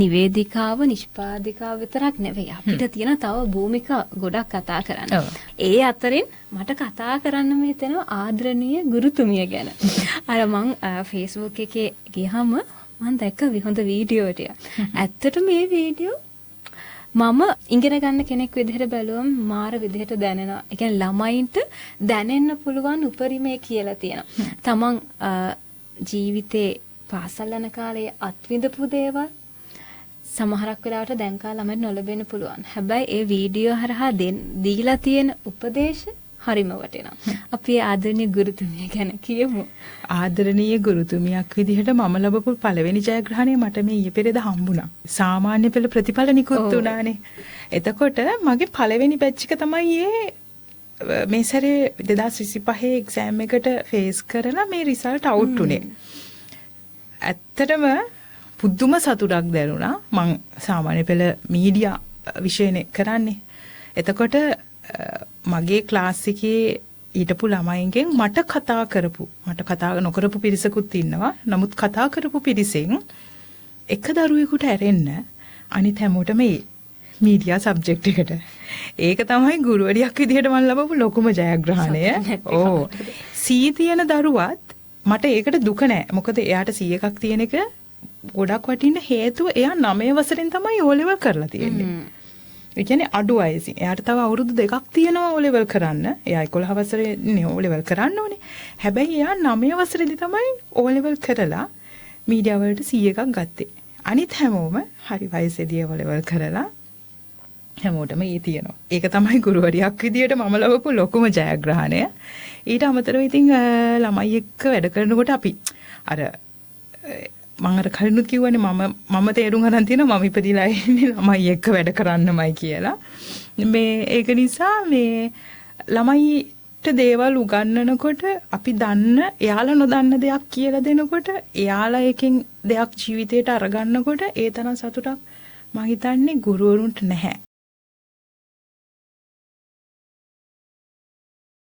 නිවේදිකාව නිෂ්පාදිකාව විතරක් නෙවෙයි අපිට තියෙන තව භූමිකා ගොඩක් කතා කරන්න. ඒ අතරින් මට කතා කරන්න හිතෙනවා ආදරණීය ගුරුතුමිය ගැන. අර මං Facebook එකේ ගියහම මම දැක්ක හොඳ වීඩියෝ ටික. ඇත්තටම මේ වීඩියෝ මම ඉගෙන ගන්න කෙනෙක් විදිහට බැලුවම මාර විදිහට දැනෙනවා. ඒ කියන්නේ ළමයින්ට දැනෙන්න පුළුවන් උපරිමය කියලා තියෙනවා. තමන් ජීවිතේ පාසල් යන කාලේ අත්විඳපු දේවල් සමහරක් වෙලාවට දැන් කාලේ ළමයින්ට නොලැබෙන්න පුළුවන්. හැබැයි ඒ වීඩියෝ හරහා දීලා තියෙන උපදේශ හරිම වටිනවා. අපි ආදරණීය ගුරුතුමිය ගැන කියමු. ආදරණීය ගුරුතුමියක් විදිහට මම ලැබපු පළවෙනි ජයග්‍රහණය මට මේ ඊයේ පෙරේද හම්බුණා. සාමාන්‍ය පෙළ ප්‍රතිඵල නිකුත් වුණානේ. එතකොට මගේ පළවෙනි බැච් එක තමයි මේ සැරේ 2025 එක්සෑම් එකට ෆේස් කරලා මේ රිසල්ට් අවුට් උනේ. ඇත්තටම පුදුම සතුටක් දැනුණා. මං සාමාන්‍ය පෙළ මීඩියා විෂයනේ කරන්නේ. එතකොට මගේ ක්ලාස් එකේ හිටපු ළමයින්ගෙන් මට කතා නොකරපු පිරිසකුත් ඉන්නවා. නමුත් කතා කරපු පිරිසෙන් එක දරුවෙකුට ඇරෙන්න අනිත් හැමෝටම මේ මීඩියා සබ්ජෙක්ට් එකට. ඒක තමයි ගුරුවරියක් විදිහට මම ලැබපු ලොකුම ජයග්‍රහණය. ඕ. C තියෙන දරුවත් මට ඒකට දුක නෑ. මොකද එයාට C එකක් තියෙන එක ගොඩක් වටින්න හේතුව එයා 9 වසරෙන් තමයි O level කරලා තියෙන්නේ. ඒ කියන්නේ අඩු වයසින්. එයාට තව අවුරුදු 2ක් තියෙනවා O level කරන්න. එයා 11 වසරේ නේ O level කරන්න ඕනේ. හැබැයි එයා 9 වසරේදී තමයි O level කරලා මීඩියා වලට C එකක් ගත්තේ. අනිත් හැමෝම හරි වයසේදී O level කරලා හැමෝටම ඒ තියෙනවා. ඒක තමයි ගුරුවරියක් විදියට මම ලැබපු ලොකුම ජයග්‍රහණය. ඊට අමතරව ඉතින් ළමයි එක්ක වැඩ කරනකොට අපි අර මම අර කලිනුත් කිව්වනේ මම තේරුම් ගන්න තියෙනවා මම ඉපදිලා ඉන්නේ ළමයි එක්ක වැඩ කරන්නමයි කියලා. මේ ඒක නිසා මේ ළමයිට දේවල් උගන්වනකොට අපි දන්න එයාලා නොදන්න දෙයක් කියලා දෙනකොට එයාලා එකෙන් දෙයක් ජීවිතේට අරගන්නකොට ඒ තරම් සතුටක් මම හිතන්නේ ගුරුවරුන්ට නැහැ.